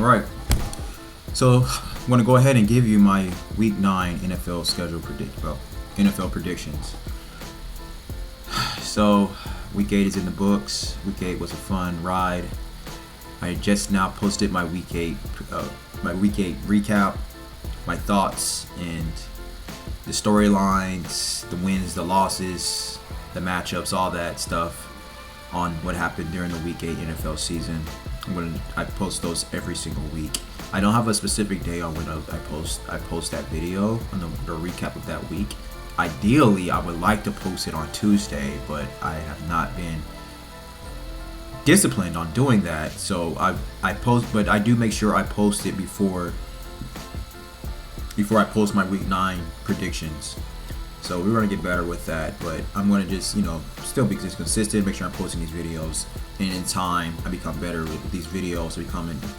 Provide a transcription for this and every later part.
right. So I'm going to go ahead and give you my Week 9 NFL schedule NFL predictions. So Week 8 is in the books. Week 8 was a fun ride. I just now posted my Week 8 recap, my thoughts and the storylines, the wins, the losses, the matchups, all that stuff on what happened during the Week 8 NFL season. I post those every single week. I don't have a specific day on when I post that video on the recap of that week. Ideally, I would like to post it on Tuesday, but I have not been disciplined on doing that. So I post, but I do make sure I post it before I post my Week 9 predictions. So we're going to get better with that, but I'm going to just, still be just consistent, make sure I'm posting these videos, and in time, I become better with these videos,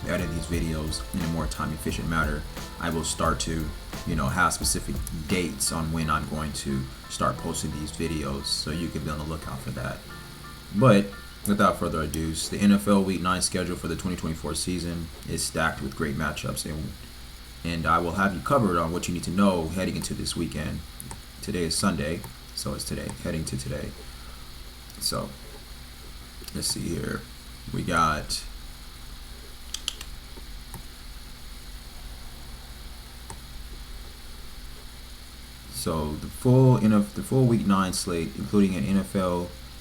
edit these videos in a more time efficient manner. I will start to, have specific dates on when I'm going to start posting these videos, so you can be on the lookout for that. But without further ado, the NFL Week 9 schedule for the 2024 season is stacked with great matchups, and I will have you covered on what you need to know heading into this weekend. Today is Sunday, so it's heading to today. So, let's see here. We got the full Week 9 slate, including an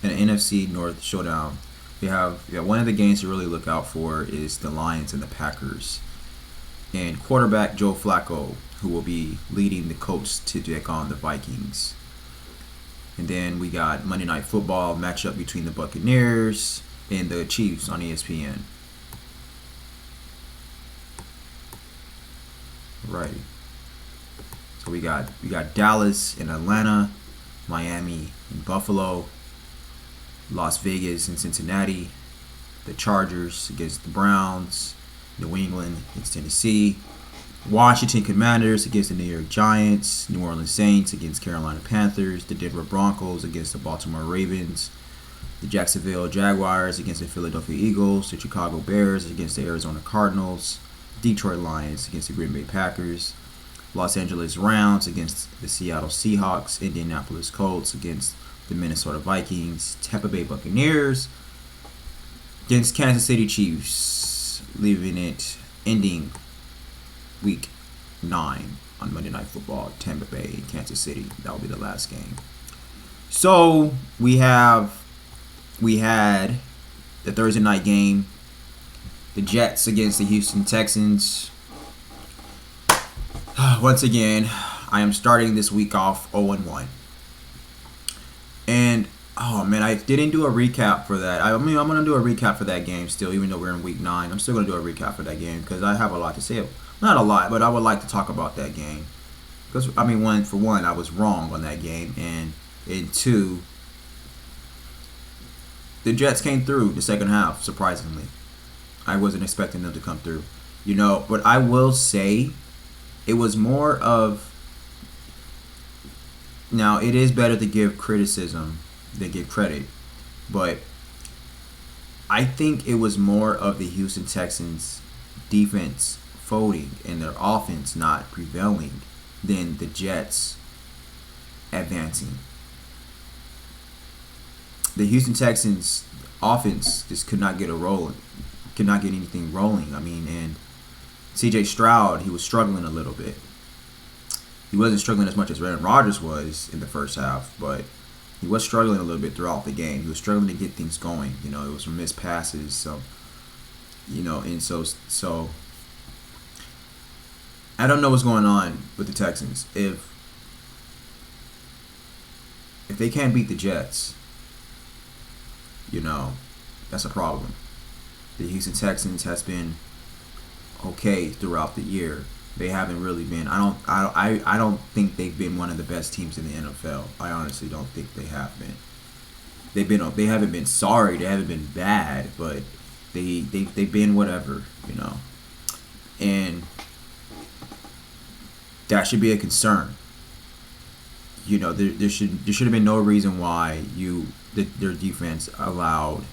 NFC North showdown. We have one of the games to really look out for is the Lions and the Packers. And quarterback Joe Flacco, who will be leading the Colts to take on the Vikings. And then we got Monday Night Football matchup between the Buccaneers and the Chiefs on ESPN. Right. So we got Dallas and Atlanta, Miami and Buffalo, Las Vegas and Cincinnati, the Chargers against the Browns, New England against Tennessee, Washington Commanders against the New York Giants, New Orleans Saints against Carolina Panthers, the Denver Broncos against the Baltimore Ravens, the Jacksonville Jaguars against the Philadelphia Eagles, the Chicago Bears against the Arizona Cardinals, Detroit Lions against the Green Bay Packers, Los Angeles Rams against the Seattle Seahawks, Indianapolis Colts against the Minnesota Vikings, Tampa Bay Buccaneers against Kansas City Chiefs, ending Week 9 on Monday Night Football, Tampa Bay, Kansas City. That will be the last game. So we had the Thursday night game, the Jets against the Houston Texans. Once again, I am starting this week off 0-1. And oh man, I didn't do a recap for that. I'm going to do a recap for that game still, even though we're in Week 9. I'm still going to do a recap for that game because I have a lot to say. Not a lot, but I would like to talk about that game. Because, for one, I was wrong on that game. And two, the Jets came through the second half, surprisingly. I wasn't expecting them to come through. But I will say it was more of... Now, it is better to give criticism than give credit. But I think it was more of the Houston Texans defense folding and their offense not prevailing than the Jets advancing. The Houston Texans offense just could not get anything rolling. And CJ Stroud, he was struggling a little bit. He wasn't struggling as much as Aaron Rodgers was in the first half, but he was struggling a little bit throughout the game. He was struggling to get things going. It was from missed passes. So, so I don't know what's going on with the Texans. If they can't beat the Jets, that's a problem. The Houston Texans has been okay throughout the year. They haven't really been. I don't think they've been one of the best teams in the NFL. I honestly don't think they have been. They haven't been sorry. They haven't been bad, but they've been whatever, and that should be a concern. There should have been no reason why their defense allowed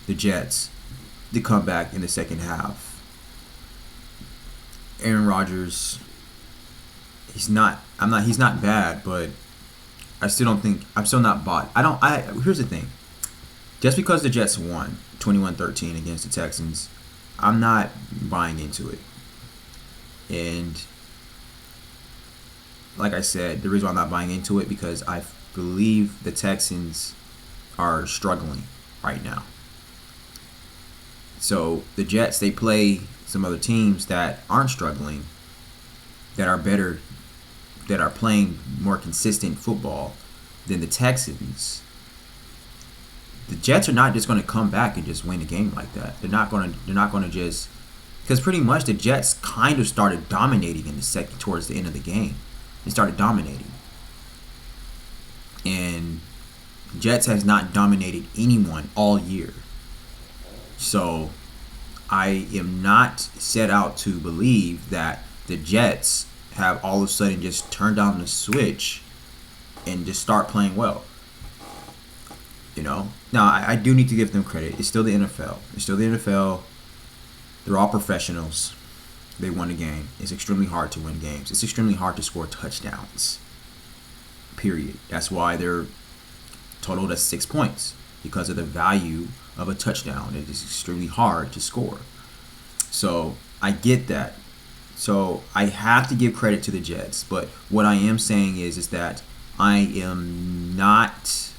the Jets to come back in the second half Aaron Rodgers, he's not bad, but I still don't think I'm still not bought. Here's the thing. Just because the Jets won 21-13 against the Texans, I'm not buying into it. And like I said, the reason why I'm not buying into it because I believe the Texans are struggling right now. So the Jets, they play some other teams that aren't struggling, that are better, that are playing more consistent football than the Texans. The Jets are not just going to come back and just win a game like that. They're not going to just, because pretty much the Jets kind of started dominating in the second towards the end of the game. They started dominating, and Jets has not dominated anyone all year. So I am not set out to believe that the Jets have all of a sudden just turned on the switch and just start playing well. Now I do need to give them credit. It's still the NFL. They're all professionals. They won a game. It's extremely hard to win games. It's extremely hard to score touchdowns. Period. That's why they're totaled at 6 points, because of the value of a touchdown. It is extremely hard to score. So I get that. So I have to give credit to the Jets. But what I am saying is that I am not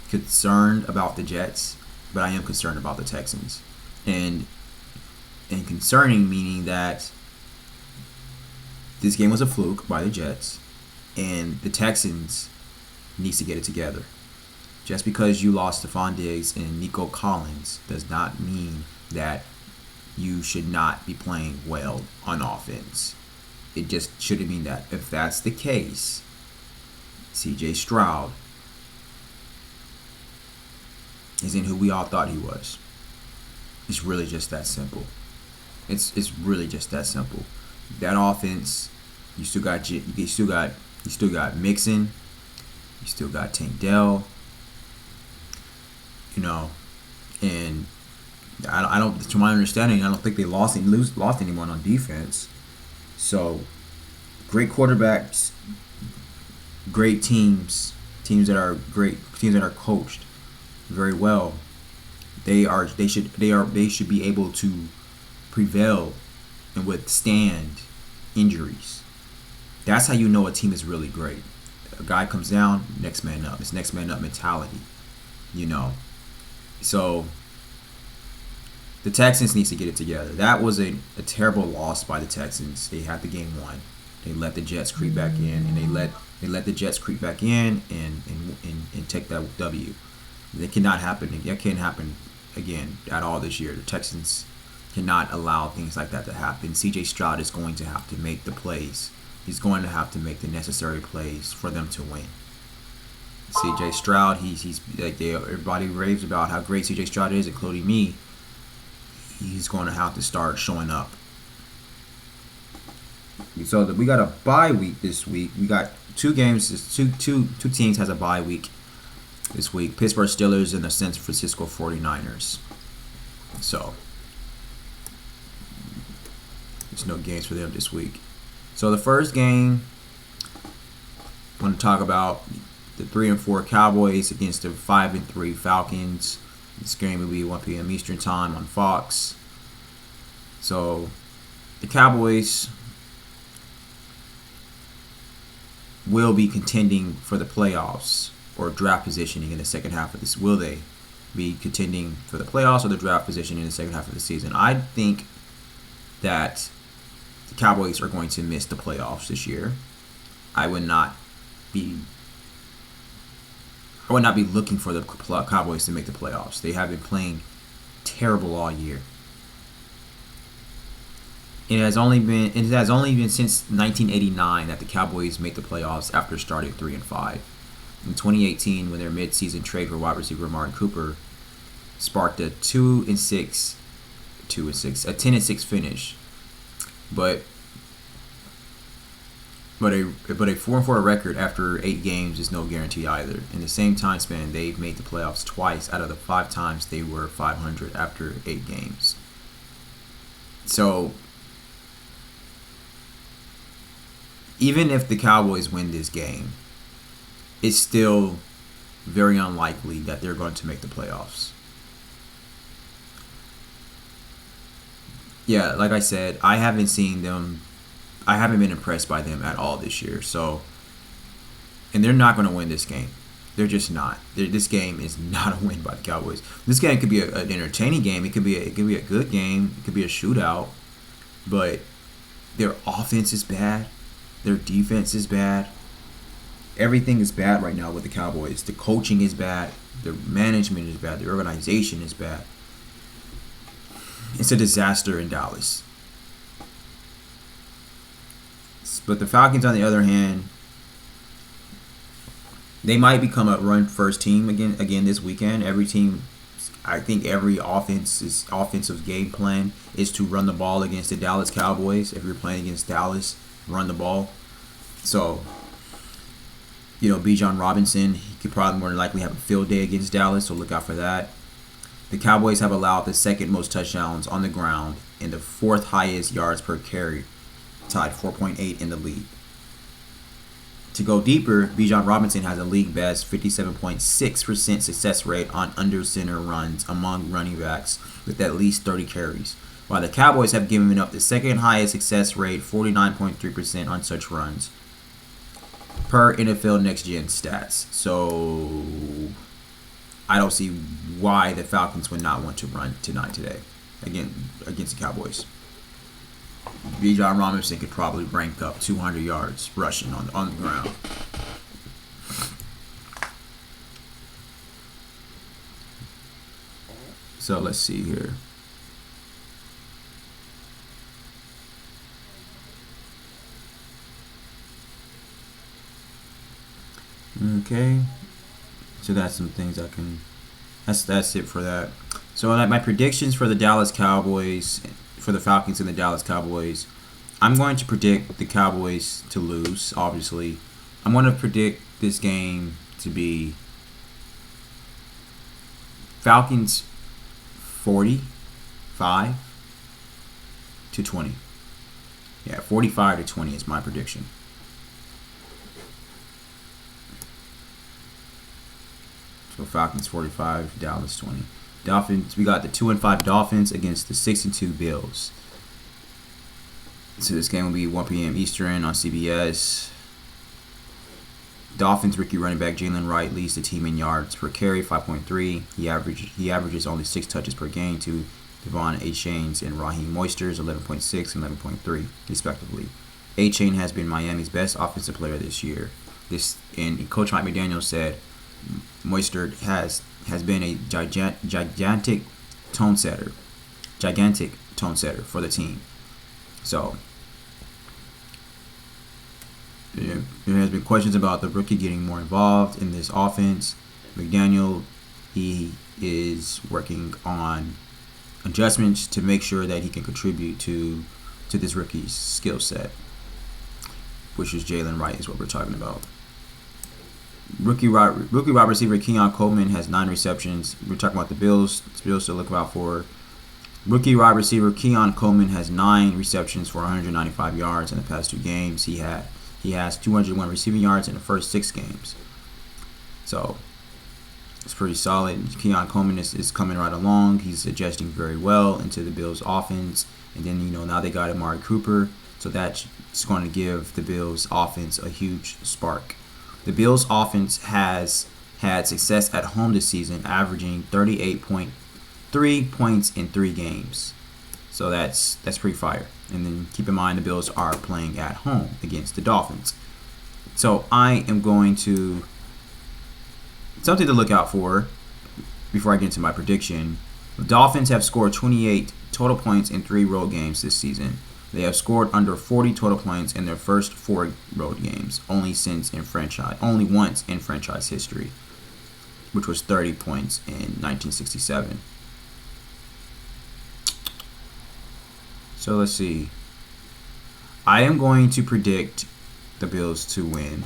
concerned about the Jets, but I am concerned about the Texans. And concerning meaning that this game was a fluke by the Jets, and the Texans needs to get it together. Just because you lost Stephon Diggs and Nico Collins does not mean that you should not be playing well on offense. It just shouldn't mean that. If that's the case, CJ Stroud isn't who we all thought he was. It's really just that simple. It's really just that simple. That offense, you still got Mixon, you still got Tank Dell, and I don't, to my understanding, I don't think they lost anyone on defense. So great quarterbacks, great teams that are great, teams that are coached very well. They should be able to prevail and withstand injuries. That's how you know a team is really great. A guy comes down, next man up. It's next man up mentality, So the Texans needs to get it together. That was a terrible loss by the Texans. They had the game won. They let the Jets creep back in, and they let the Jets creep back in and take that W. That cannot happen. That can't happen again at all this year. The Texans cannot allow things like that to happen. CJ Stroud is going to have to make the plays. He's going to have to make the necessary plays for them to win. CJ Stroud, he's like everybody raves about how great CJ Stroud is, including me. He's going to have to start showing up. So we got a bye week this week. We got two games. Two teams has a bye week this week. Pittsburgh Steelers and the San Francisco 49ers. So there's no games for them this week. So the first game, I want to talk about the 3-4 Cowboys against the 5-3 Falcons. This game will be 1 p.m. Eastern Time on Fox. So the Cowboys will be contending for the playoffs or draft positioning in the second half of this. Will they be contending for the playoffs or the draft position in the second half of the season? I think that the Cowboys are going to miss the playoffs this year. I would not be looking for the Cowboys to make the playoffs. They have been playing terrible all year. It has only been since 1989 that the Cowboys make the playoffs after starting 3-5. In 2018, when their mid-season trade for wide receiver Martin Cooper sparked a 10-6 finish, but a 4-4 record after 8 games is no guarantee either. In the same time span, they've made the playoffs twice out of the 5 times they were 500 after 8 games. So even if the Cowboys win this game, it's still very unlikely that they're going to make the playoffs. Yeah, like I said, I haven't seen them. I haven't been impressed by them at all this year. So, and they're not going to win this game. They're just not. This game is not a win by the Cowboys. This game could be an entertaining game. It could be a good game. It could be a shootout. But their offense is bad. Their defense is bad. Everything is bad right now with the Cowboys. The coaching is bad. Their management is bad. Their organization is bad. It's a disaster in Dallas. But the Falcons, on the other hand, they might become a run first team again this weekend. Every team, I think every offensive game plan is to run the ball against the Dallas Cowboys. If you're playing against Dallas, run the ball. So, Bijan Robinson, he could probably more than likely have a field day against Dallas, so look out for that. The Cowboys have allowed the second most touchdowns on the ground and the fourth highest yards per carry, tied 4.8 in the league. To go deeper, Bijan Robinson has a league best 57.6% success rate on under center runs among running backs with at least 30 carries, while the Cowboys have given up the second highest success rate, 49.3% on such runs, per NFL Next Gen stats. So I don't see why the Falcons would not want to run today against the Cowboys. Bijan Robinson could probably rank up 200 yards rushing on the ground. So let's see here. Okay. So that's some things I can. That's it for that. So my predictions for the Dallas Cowboys, for the Falcons and the Dallas Cowboys, I'm going to predict the Cowboys to lose. Obviously, I'm going to predict this game to be Falcons 45 to 20. Yeah, 45 to 20 is my prediction. So Falcons 45, Dallas 20. Dolphins. We got the 2-5 Dolphins against the 6-2 Bills. So this game will be 1 p.m. Eastern on CBS. Dolphins rookie running back Jalen Wright leads the team in yards per carry, 5.3. He averages only 6 touches per game to Devon Achane's and Raheem Moister's 11.6 and 11.3 respectively. Achane has been Miami's best offensive player this year. And Coach Mike McDaniel said Moister has been a gigantic tone setter for the team. So there has been questions about the rookie getting more involved in this offense. McDaniel, he is working on adjustments to make sure that he can contribute to this rookie's skill set, which is Jalen Wright is what we're talking about. Rookie wide receiver Keon Coleman has 9 receptions. We're talking about the Bills. The Bills to look out for. Rookie wide receiver Keon Coleman has 9 receptions for 195 yards in the past 2 games. He has 201 receiving yards in the first 6 games. So it's pretty solid. Keon Coleman is coming right along. He's adjusting very well into the Bills' offense. And then now they got Amari Cooper, so that's going to give the Bills' offense a huge spark. The Bills' offense has had success at home this season, averaging 38.3 points in 3 games. So that's pretty fire. And then keep in mind the Bills are playing at home against the Dolphins. So I am going to something to look out for before I get into my prediction. The Dolphins have scored 28 total points in 3 road games this season. They have scored under 40 total points in their first 4 road games, only once in franchise history, which was 30 points in 1967. So let's see. I am going to predict the Bills to win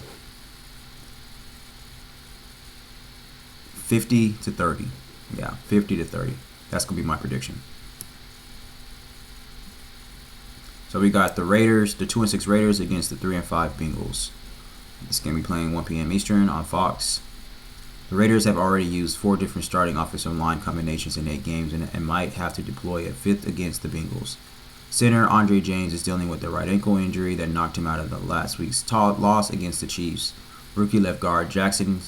50-30. Yeah, 50-30. That's going to be my prediction. So we got the Raiders, the 2-6 Raiders against the 3-5 Bengals. This game we playing 1 p.m. Eastern on Fox. The Raiders have already used 4 different starting offensive line combinations in 8 games and might have to deploy a 5th against the Bengals. Center Andre James is dealing with a right ankle injury that knocked him out of the last week's loss against the Chiefs. Rookie left guard Jackson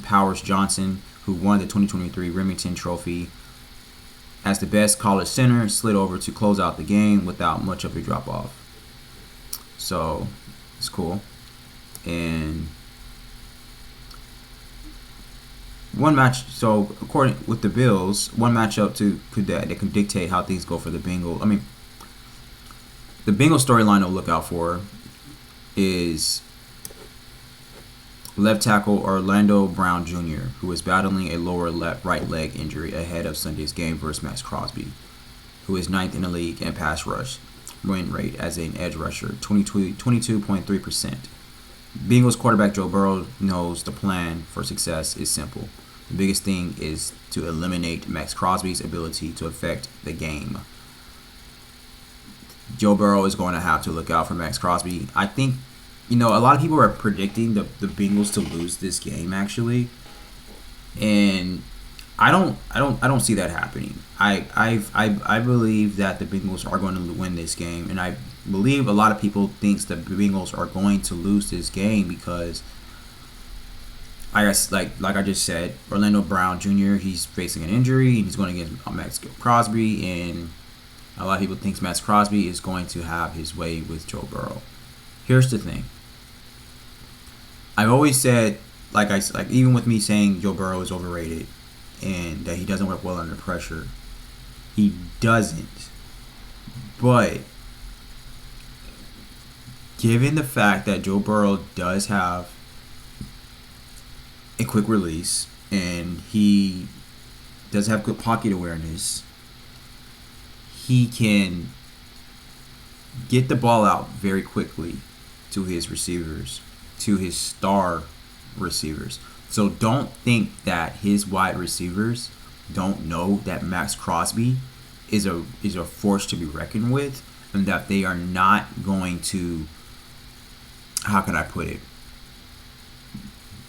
Powers Johnson, who won the 2023 Remington Trophy as the best college center, slid over to close out the game without much of a drop-off. So, it's cool. And one match, so according with the Bills, one matchup that can dictate how things go for the Bengals. I mean, the Bengals storyline to look out for is left tackle Orlando Brown Jr., who is battling a lower right leg injury ahead of Sunday's game versus Max Crosby, who is 9th in the league in pass rush win rate as an edge rusher, 22.3%. Bengals quarterback Joe Burrow knows the plan for success is simple. The biggest thing is to eliminate Max Crosby's ability to affect the game. Joe Burrow is going to have to look out for Max Crosby. I think, a lot of people are predicting the Bengals to lose this game actually, and I don't see that happening. I believe that the Bengals are going to win this game, and I believe a lot of people thinks the Bengals are going to lose this game because, I guess, like I just said, Orlando Brown Jr. he's facing an injury. He's going against Max Crosby, and a lot of people think Max Crosby is going to have his way with Joe Burrow. Here's the thing. I've always said, even with me saying Joe Burrow is overrated and that he doesn't work well under pressure, he doesn't. But given the fact that Joe Burrow does have a quick release and he does have good pocket awareness, he can get the ball out very quickly to his receivers, to his star receivers. So don't think that his wide receivers don't know that Max Crosby is a force to be reckoned with, and that they are not going to, how can I put it?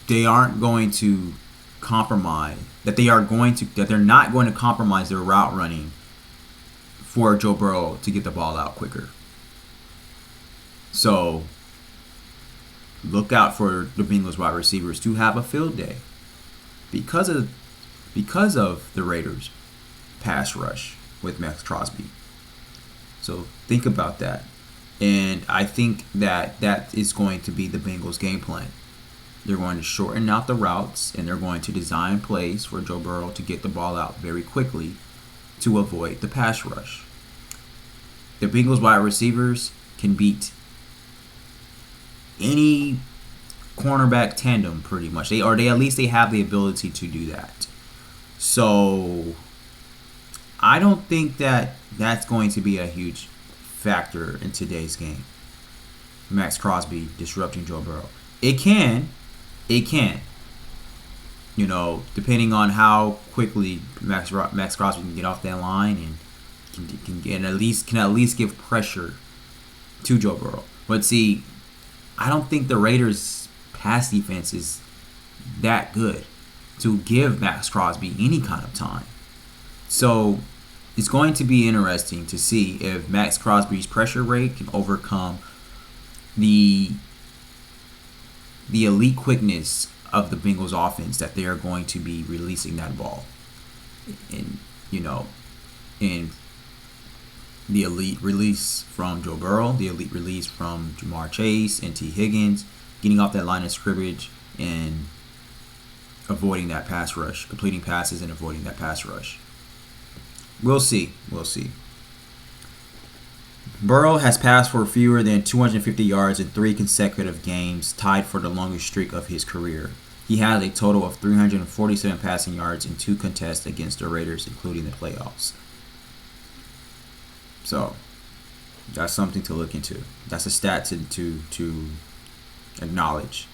They aren't going to compromise, that they're not going to compromise their route running for Joe Burrow to get the ball out quicker. So look out for the Bengals wide receivers to have a field day because of the Raiders pass rush with Max Crosby. So think about that. And I think that is going to be the Bengals game plan. They're going to shorten out the routes, and they're going to design plays for Joe Burrow to get the ball out very quickly to avoid the pass rush. The Bengals wide receivers can beat any cornerback tandem pretty much. They at least have the ability to do that. So I don't think that that's going to be a huge factor in today's game. Max Crosby disrupting Joe Burrow. It can. Depending on how quickly Max Crosby can get off that line and can at least give pressure to Joe Burrow. But see, I don't think the Raiders' pass defense is that good to give Max Crosby any kind of time. So it's going to be interesting to see if Max Crosby's pressure rate can overcome the elite quickness of the Bengals offense that they are going to be releasing that ball. And the elite release from Joe Burrow, the elite release from Jamar Chase and T. Higgins, getting off that line of scrimmage and avoiding that pass rush, completing passes and avoiding that pass rush. We'll see. Burrow has passed for fewer than 250 yards in 3 consecutive games, tied for the longest streak of his career. He has a total of 347 passing yards in 2 contests against the Raiders, including the playoffs. So that's something to look into. That's a stat to acknowledge.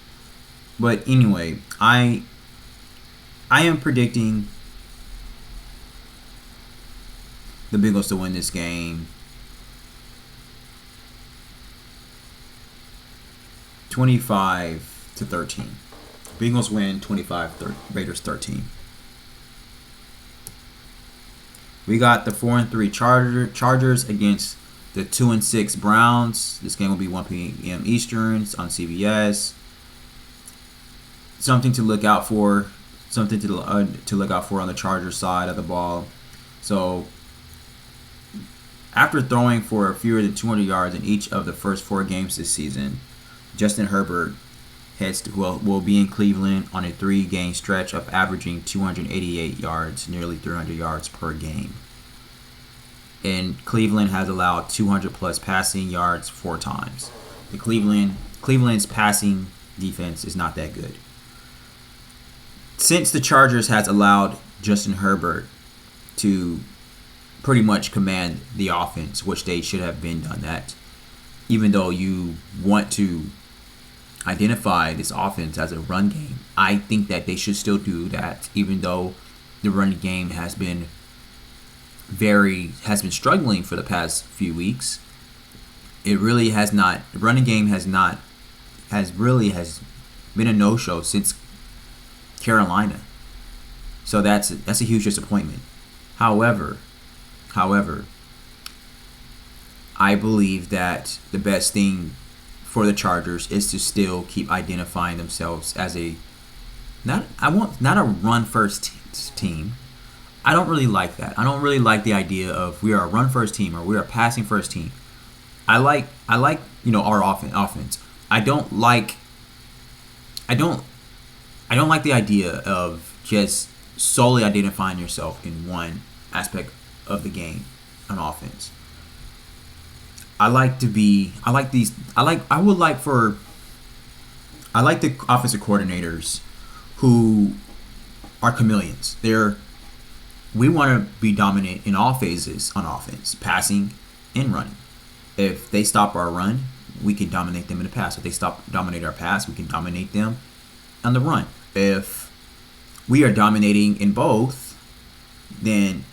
But anyway, I am predicting the Bengals to win this game 25-13. Bengals win 25, Raiders 13. We got the 4-3 Chargers against the 2-6 Browns. This game will be 1 p.m. Eastern. It's on CBS. Something to look out for. Something to look out for on the Chargers side of the ball. So, after throwing for fewer than 200 yards in each of the first 4 games this season, Justin Herbert will be in Cleveland on a 3-game stretch of averaging 288 yards, nearly 300 yards per game. And Cleveland has allowed 200 plus passing yards 4 times. Cleveland's passing defense is not that good. Since the Chargers has allowed Justin Herbert to pretty much command the offense, which they should have been done that, even though you want to identify this offense as a run game, I think that they should still do that, even though the running game has been struggling for the past few weeks. It really has not. The running game has been a no-show since Carolina. So that's a huge disappointment. However, I believe that the best thing for the Chargers is to still keep identifying themselves as not a run first team. I don't really like that. I don't really like the idea of we are a run first team or we are a passing first team. I like our offense. I don't like the idea of just solely identifying yourself in one aspect of the game on offense. I like the offensive coordinators who are chameleons. We want to be dominant in all phases on offense, passing and running. If they stop our run, we can dominate them in the pass. If they dominate our pass, we can dominate them on the run. If we are dominating in both, then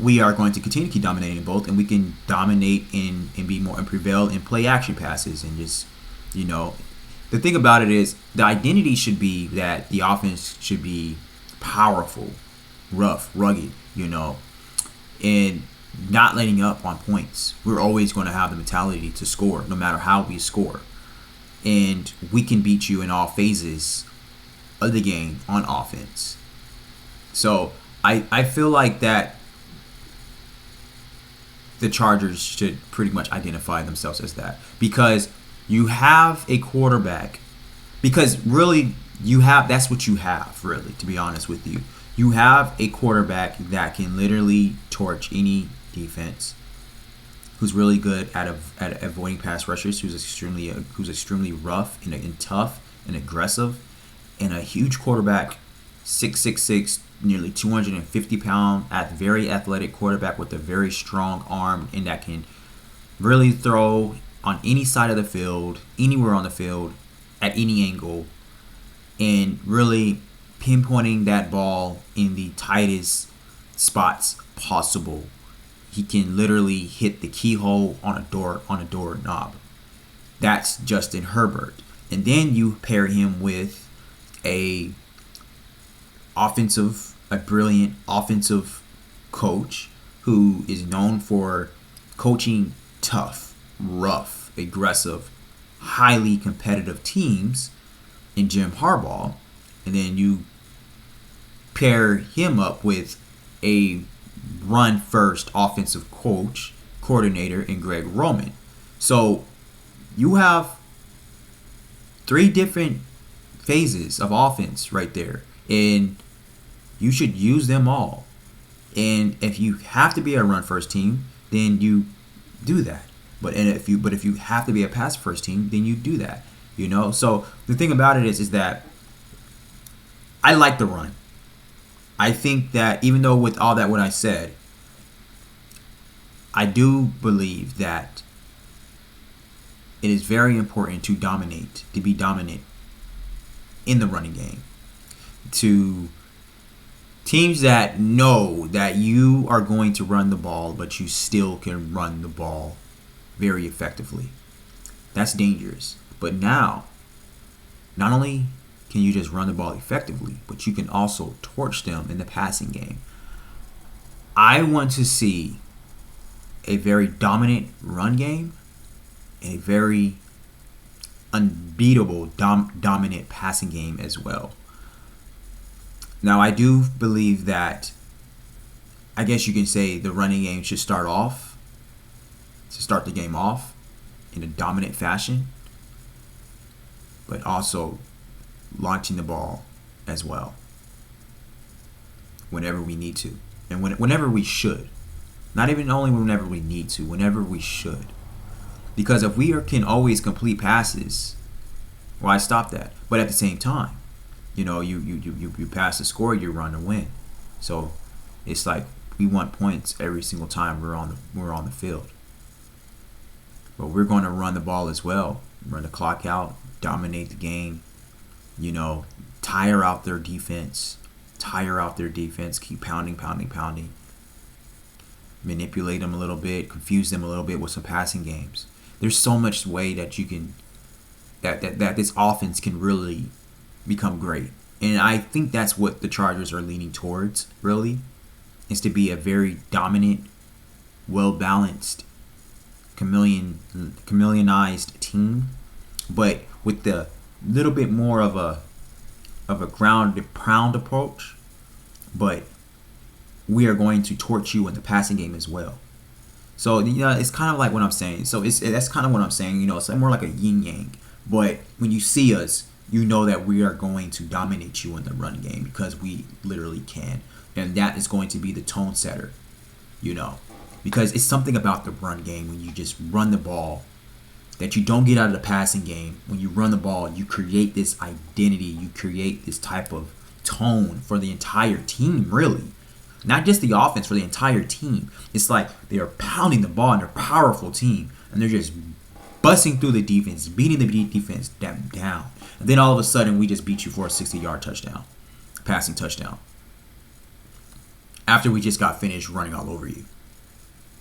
we are going to continue to keep dominating in both, and we can dominate and prevail in play action passes. And just, the thing about it is the identity should be that the offense should be powerful, rough, rugged, and not letting up on points. We're always going to have the mentality to score no matter how we score. And we can beat you in all phases of the game on offense. So I feel like that the Chargers should pretty much identify themselves as that, because you have a quarterback, because really that's what you have, really, to be honest with you. You have a quarterback that can literally torch any defense, who's really good at avoiding pass rushers, who's extremely rough and tough and aggressive, and a huge quarterback, 6'6", nearly 250-pound, very athletic quarterback with a very strong arm, and that can really throw on any side of the field, anywhere on the field, at any angle, and really pinpointing that ball in the tightest spots possible. He can literally hit the keyhole on a door knob. That's Justin Herbert. And then you pair him with a brilliant offensive coach who is known for coaching tough, rough, aggressive, highly competitive teams in Jim Harbaugh. And then you pair him up with a run-first offensive coordinator in Greg Roman. So you have 3 different phases of offense right there, and you should use them all. And if you have to be a run-first team, then you do that. But if you have to be a pass-first team, then you do that. So the thing about it is that I like the run. I think that even though with all that what I said, I do believe that it is very important to be dominant in the running game. To teams that know that you are going to run the ball, but you still can run the ball very effectively. That's dangerous. But now not only can you just run the ball effectively, but you can also torch them in the passing game. I want to see a very dominant run game, a very unbeatable dominant passing game as well. Now, I do believe that, I guess you can say, the running game should start the game off in a dominant fashion, but also launching the ball as well whenever we need to, and whenever we should. Not even only whenever we need to, whenever we should. Because if we can always complete passes, why stop that? But at the same time, you pass the score, you run to win. So it's like we want points every single time we're on the field. But we're going to run the ball as well, run the clock out, dominate the game. Tire out their defense, keep pounding. Manipulate them a little bit, confuse them a little bit with some passing games. There's so much way that you can that this offense can really become great. And I think that's what the Chargers are leaning towards, really, is to be a very dominant, well-balanced, chameleonized team, but with the little bit more of a ground and pound approach, but we are going to torch you in the passing game as well. So it's kind of like what I'm saying. So that's kind of what I'm saying. It's more like a yin yang. But when you see us, you know that we are going to dominate you in the run game because we literally can, and that is going to be the tone setter. Because it's something about the run game when you just run the ball that you don't get out of the passing game. When you run the ball, you create this identity. You create this type of tone for the entire team, really. Not just the offense, for the entire team. It's like they are pounding the ball and they're a powerful team. And they're just busting through the defense, beating the defense down. And then all of a sudden, we just beat you for a 60-yard touchdown. Passing touchdown. After we just got finished running all over you.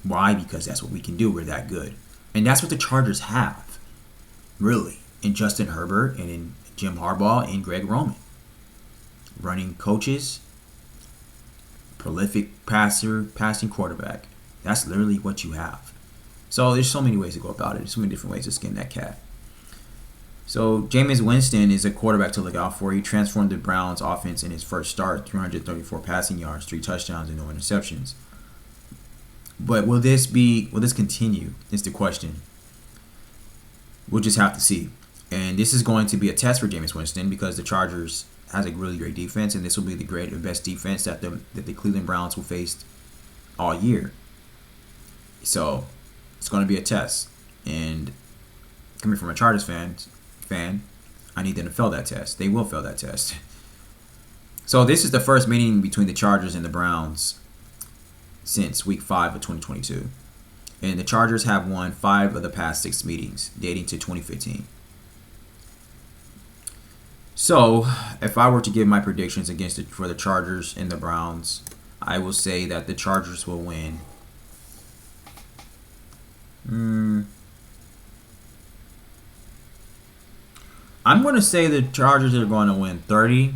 Why? Because that's what we can do. We're that good. And that's what the Chargers have, really, in Justin Herbert and in Jim Harbaugh and Greg Roman. Running coaches, prolific passing quarterback. That's literally what you have. So there's so many ways to go about it. There's so many different ways to skin that cat. So Jameis Winston is a quarterback to look out for. He transformed the Browns offense in his first start, 334 passing yards, 3 touchdowns, and no interceptions. But will this continue is the question. We'll just have to see. And this is going to be a test for Jameis Winston because the Chargers has a really great defense, and this will be the best defense that the Cleveland Browns will face all year. So it's going to be a test. And coming from a Chargers fan, I need them to fail that test. They will fail that test. So this is the first meeting between the Chargers and the Browns since Week 5 of 2022. And the Chargers have won 5 of the past 6 meetings, dating to 2015. So, if I were to give my predictions for the Chargers and the Browns, I will say that the Chargers will win. I'm going to say the Chargers are going to win 30.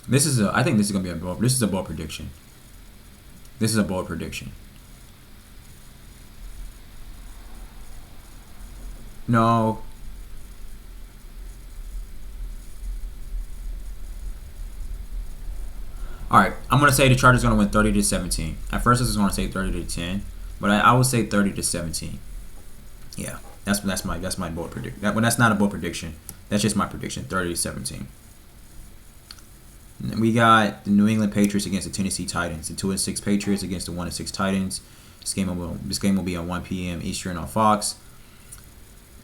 I think this is going to be a bold prediction. This is a bold prediction. No. All right, I'm going to say the Chargers are going to win 30-17. At first, I was going to say 30-10, but I would say 30-17. Yeah, that's my bold prediction. Well, that's not a bold prediction. That's just my prediction, 30-17. And then we got the New England Patriots against the Tennessee Titans. The 2-6 Patriots against the 1-6 Titans. This game will be on 1 p.m. Eastern on Fox.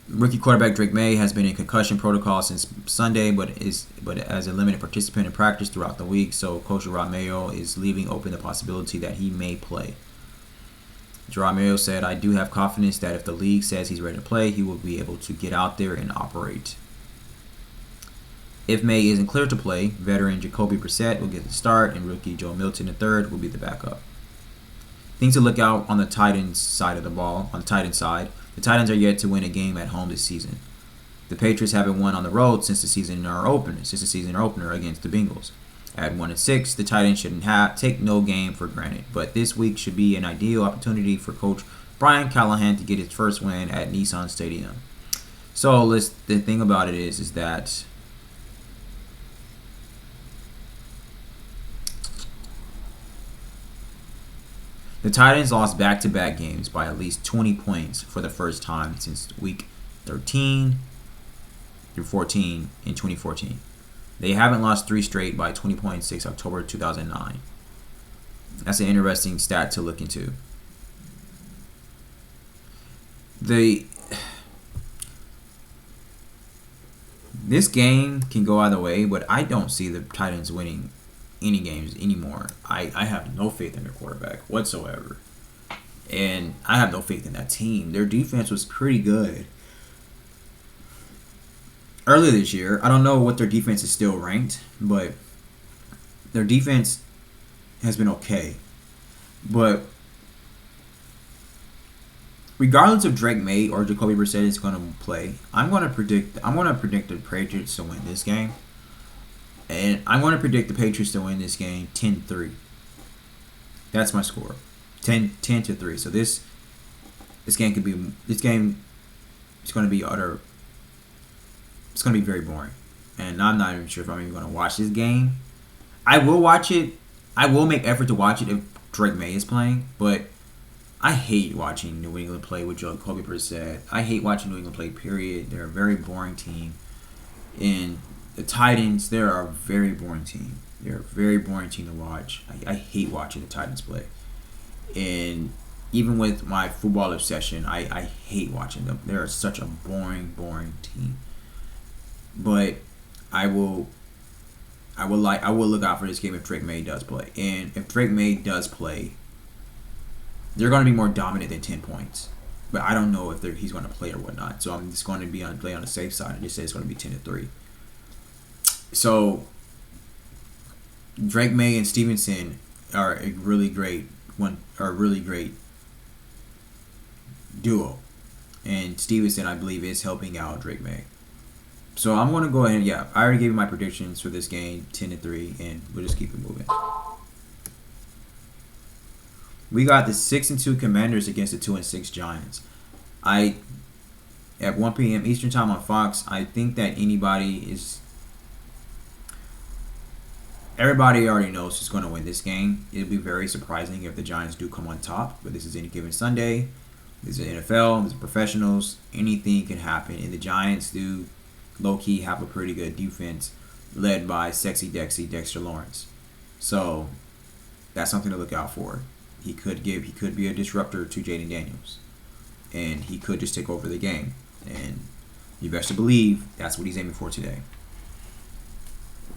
Rookie quarterback Drake May has been in concussion protocol since Sunday, but as a limited participant in practice throughout the week. So Coach Jerod Mayo is leaving open the possibility that he may play. Jerod Mayo said, "I do have confidence that if the league says he's ready to play, he will be able to get out there and operate." If May isn't clear to play, veteran Jacoby Brissett will get the start, and rookie Joe Milton III will be the backup. Things to look out on the Titans side of the ball. On the Titans side, the Titans are yet to win a game at home this season. The Patriots haven't won on the road since the season opener against the Bengals. At 1-6, the Titans shouldn't take no game for granted, but this week should be an ideal opportunity for Coach Brian Callahan to get his first win at Nissan Stadium. So the thing about it is that the Titans lost back-to-back games by at least 20 points for the first time since week 13 through 14 in 2014. They haven't lost 3 straight by 20 points since October 2009. That's an interesting stat to look into. This game can go either way, but I don't see the Titans winning any games anymore. I have no faith in their quarterback whatsoever. And I have no faith in that team. Their defense was pretty good earlier this year. I don't know what their defense is still ranked, but their defense has been okay. But regardless of Drake May or Jacoby Brissett is going to play, I'm going to predict the Patriots to win this game. And I'm going to predict the Patriots to win this game 10-3. That's my score. 10-3. So this game could be it's going to be it's going to be very boring. And I'm not even sure if I'm even going to watch this game. I will watch it. I will make effort to watch it if Drake May is playing, but I hate watching New England play with Jacoby Brissett. I hate watching New England play, period. They're a very boring team. And the Titans, they're a very boring team. They're a very boring team to watch. I hate watching the Titans play. And even with my football obsession, I hate watching them. They're such a boring team. But I will look out for this game if Drake May does play. And if Drake May does play, they're going to be more dominant than 10 points. But I don't know if he's going to play or whatnot. So I'm just going to play on the safe side and just say it's going to be 10-3. So Drake May and Stevenson are a really great duo. And Stevenson, I believe, is helping out Drake May. So I'm going to go ahead and, I already gave you my predictions for this game, 10-3, and we'll just keep it moving. We got the 6-2 Commanders against the 2-6 Giants. At 1 p.m. Eastern Time on Fox, I think that everybody already knows who's going to win this game. It'll be very surprising if the Giants do come on top, but this is any given Sunday. This is the NFL. This is professionals. Anything can happen, and the Giants do low-key have a pretty good defense led by Sexy Dexter Lawrence. So that's something to look out for. He could be a disruptor to Jaden Daniels, and he could just take over the game. And you best to believe that's what he's aiming for today.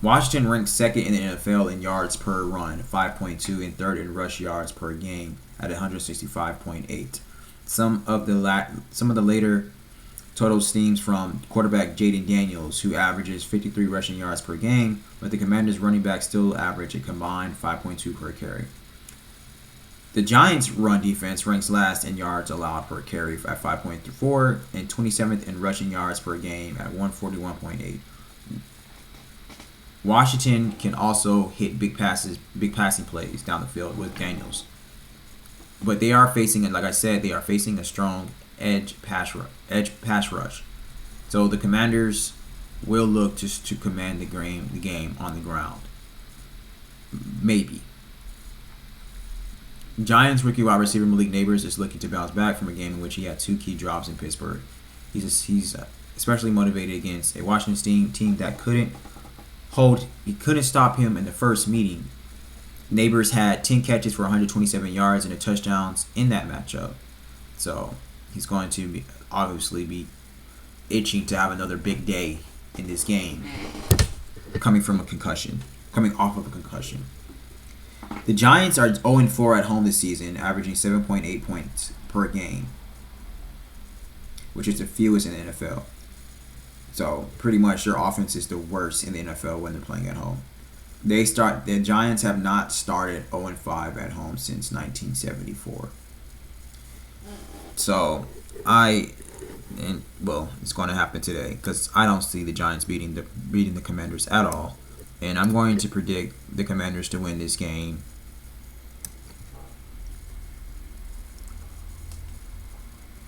Washington ranks second in the NFL in yards per run, 5.2, and third in rush yards per game at 165.8. Some of the later total steams from quarterback Jaden Daniels, who averages 53 rushing yards per game, but the Commanders' running backs still average a combined 5.2 per carry. The Giants' run defense ranks last in yards allowed per carry at 5.4 and 27th in rushing yards per game at 141.8. Washington can also hit big passing plays down the field with Daniels. But they are facing, like I said, a strong edge pass rush. So the Commanders will look just to command the game on the ground. Maybe. Giants rookie wide receiver Malik Nabers is looking to bounce back from a game in which he had 2 key drops in Pittsburgh. He's especially motivated against a Washington team that couldn't stop him in the first meeting. Nabers had 10 catches for 127 yards and a touchdowns in that matchup. So he's going to obviously be itching to have another big day in this game, coming off of a concussion. The Giants are 0-4 at home this season, averaging 7.8 points per game, which is the fewest in the NFL. So pretty much their offense is the worst in the NFL when they're playing at home. The Giants have not started 0-5 at home since 1974. So And well, it's going to happen today because I don't see the Giants beating the Commanders at all. And I'm going to predict the Commanders to win this game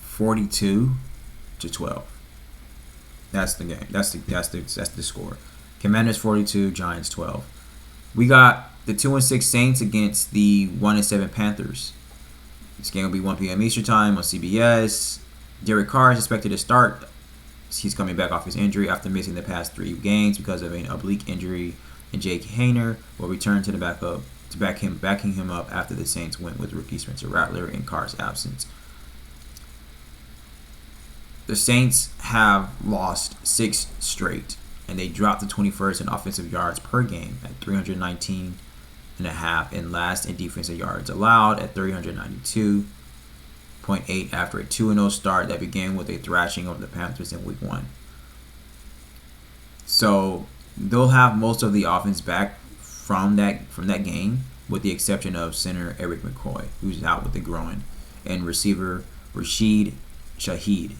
42-12. That's the game. That's the score. Commanders 42, Giants 12. We got the 2-6 Saints against the 1-7 Panthers. This game will be 1 p.m. Eastern Time on CBS. Derek Carr is expected to start. He's coming back off his injury after missing the past 3 games because of an oblique injury. And Jake Haener will return to the backup to backing him up after the Saints went with rookie Spencer Rattler in Carr's absence. The Saints have lost 6 straight, and they dropped to 21st in offensive yards per game at 319.5 and last in defensive yards allowed at 392.8 after a 2-0 start that began with a thrashing of the Panthers in Week 1. So they'll have most of the offense back from that game, with the exception of center Eric McCoy, who's out with the groin, and receiver Rashid Shaheed,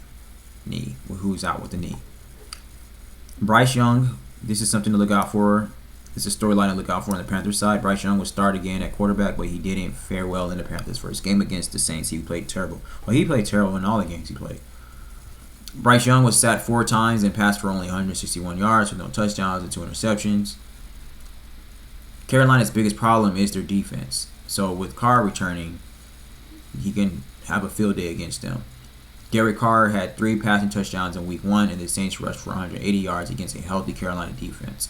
who's out with the knee. Bryce Young, this is something to look out for. It's a storyline to look out for on the Panthers side. Bryce Young will start again at quarterback, but he didn't fare well in the Panthers' first game against the Saints. He played terrible. Well, he played terrible in all the games he played. Bryce Young was sacked 4 times and passed for only 161 yards with no touchdowns and 2 interceptions. Carolina's biggest problem is their defense. So with Carr returning, he can have a field day against them. Derek Carr had 3 passing touchdowns in Week 1, and the Saints rushed for 180 yards against a healthy Carolina defense.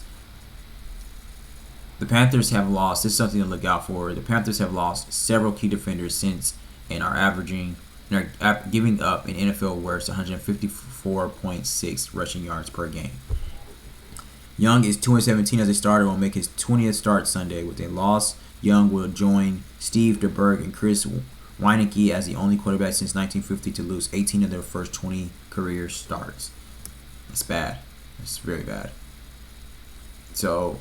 The Panthers have lost. This is something to look out for. The Panthers have lost several key defenders since and are giving up an NFL worst 154.6 rushing yards per game. Young is 2-17 as a starter. Will make his 20th start Sunday with a loss. Young will join Steve DeBerg and Chris Weineke as the only quarterback since 1950 to lose 18 of their first 20 career starts. That's bad. That's very bad. So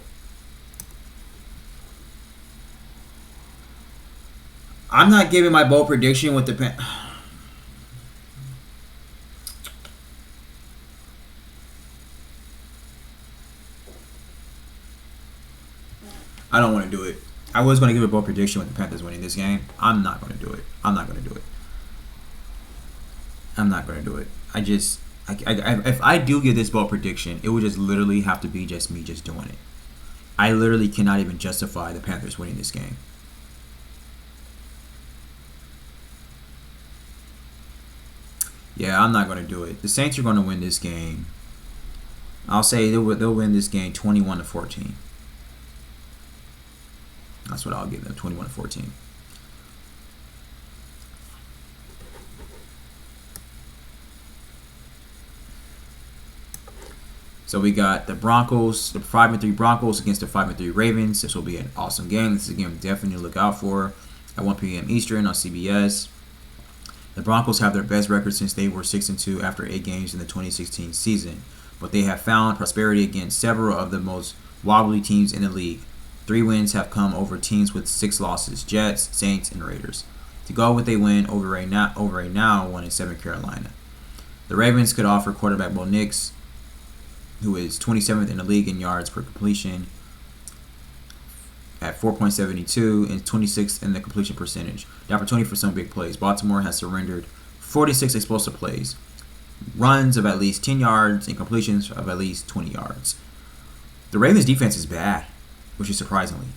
I'm not giving my bold prediction with the I don't want to do it. I was going to give a bold prediction with the Panthers winning this game. I'm not going to do it. I'm not going to do it. If I do give this bold prediction, it would just literally have to be just me just doing it. I literally cannot even justify the Panthers winning this game. Yeah, I'm not going to do it. The Saints are going to win this game. I'll say they'll win this game 21-14. That's what I'll give them, 21-14. So we got the Broncos, the 5-3 Broncos against the 5-3 Ravens. This will be an awesome game. This is a game definitely to look out for at 1 p.m. Eastern on CBS. The Broncos have their best record since they were 6-2 after 8 games in the 2016 season, but they have found prosperity against several of the most wobbly teams in the league. 3 wins have come over teams with 6 losses: Jets, Saints, and Raiders. To go with a win over a now 1-7 Carolina. The Ravens could offer quarterback Bo Nix, who is 27th in the league in yards per completion at 4.72 and 26th in the completion percentage. The opportunity for some big plays. Baltimore has surrendered 46 explosive plays, runs of at least 10 yards, and completions of at least 20 yards. The Ravens' defense is bad, which is surprisingly.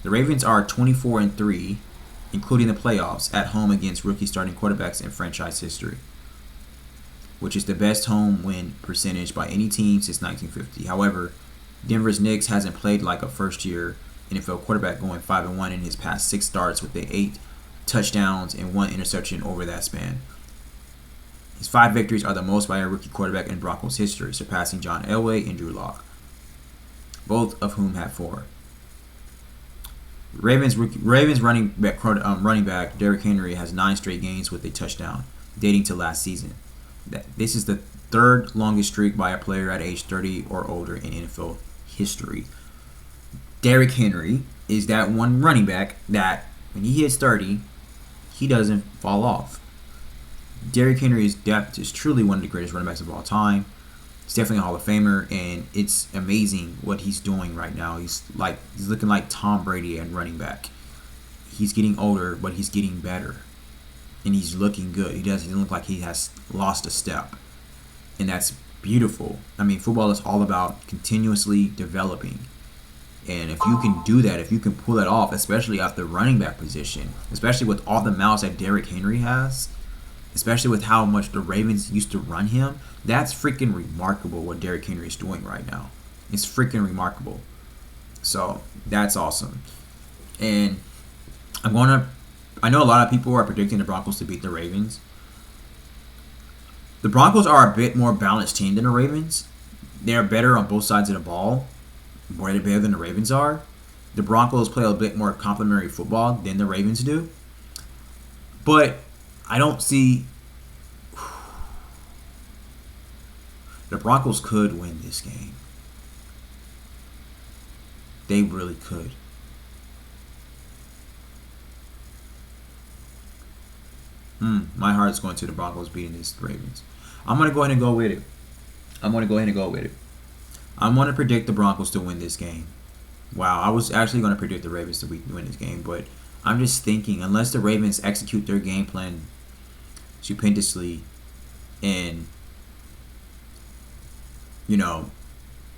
The Ravens are 24-3, including the playoffs, at home against rookie starting quarterbacks in franchise history, which is the best home win percentage by any team since 1950. However, Denver's Knicks hasn't played like a first-year NFL quarterback, going 5-1 in his past 6 starts with the 8 touchdowns and 1 interception over that span. His 5 victories are the most by a rookie quarterback in Broncos history, surpassing John Elway and Drew Lock, both of whom have 4. Ravens running back Derrick Henry has 9 straight games with a touchdown, dating to last season. This is the 3rd longest streak by a player at age 30 or older in NFL history. Derrick Henry is that one running back that when he hits 30, he doesn't fall off. Derrick Henry's depth is truly one of the greatest running backs of all time. He's definitely a Hall of Famer, and it's amazing what he's doing right now. He's looking like Tom Brady at running back. He's getting older, but he's getting better, and he's looking good. He doesn't look like he has lost a step, and that's beautiful. I mean, football is all about continuously developing. And if you can do that, if you can pull that off, especially at the running back position, especially with all the mouths that Derrick Henry has, especially with how much the Ravens used to run him, that's freaking remarkable what Derrick Henry is doing right now. It's freaking remarkable. So that's awesome. And I know a lot of people are predicting the Broncos to beat the Ravens. The Broncos are a bit more balanced team than the Ravens. They're better on both sides of the ball. Way better than the Ravens are. The Broncos play a bit more complementary football than the Ravens do. But I don't see... The Broncos could win this game. They really could. My heart's going to the Broncos beating these Ravens. I'm going to go ahead and go with it. I'm going to predict the Broncos to win this game. Wow, I was actually going to predict the Ravens to win this game, but I'm just thinking, unless the Ravens execute their game plan stupendously and, and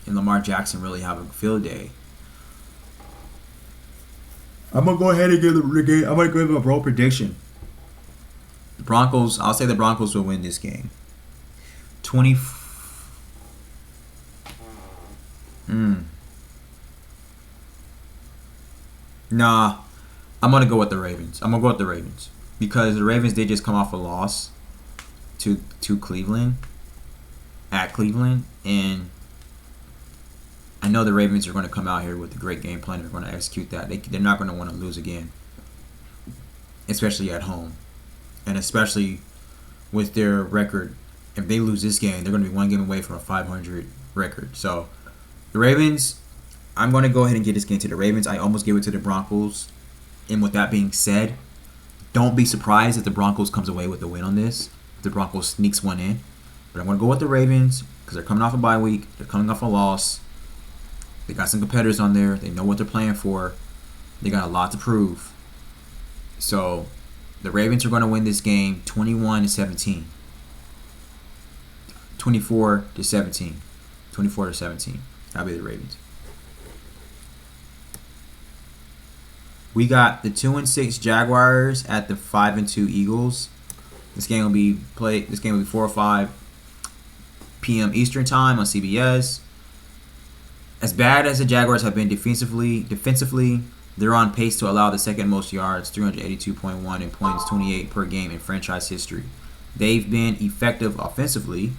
Lamar Jackson really have a field day, I'm going to go ahead and give the game. I'm going to give a bold prediction. The Broncos, I'll say the Broncos will win this game. 20. Nah, I'm going to go with the Ravens. Because the Ravens did just come off a loss to Cleveland, at Cleveland, and I know the Ravens are going to come out here with a great game plan. They're going to execute that. They're not going to want to lose again, especially at home, and especially with their record. If they lose this game, they're going to be one game away from a 500 record. So the Ravens, I'm going to go ahead and get this game to the Ravens. I almost gave it to the Broncos. And with that being said, don't be surprised if the Broncos comes away with a win on this. If the Broncos sneaks one in. But I'm going to go with the Ravens because they're coming off a bye week. They're coming off a loss. They got some competitors on there. They know what they're playing for. They got a lot to prove. So the Ravens are going to win this game 21-17. 24-17. 24-17. That'll be the Ravens. We got the 2-6 Jaguars at the 5-2 Eagles. This game will be 4 or 5 p.m. Eastern time on CBS. As bad as the Jaguars have been defensively, they're on pace to allow the second most yards, 382.1, and points 28 per game in franchise history. They've been effective offensively,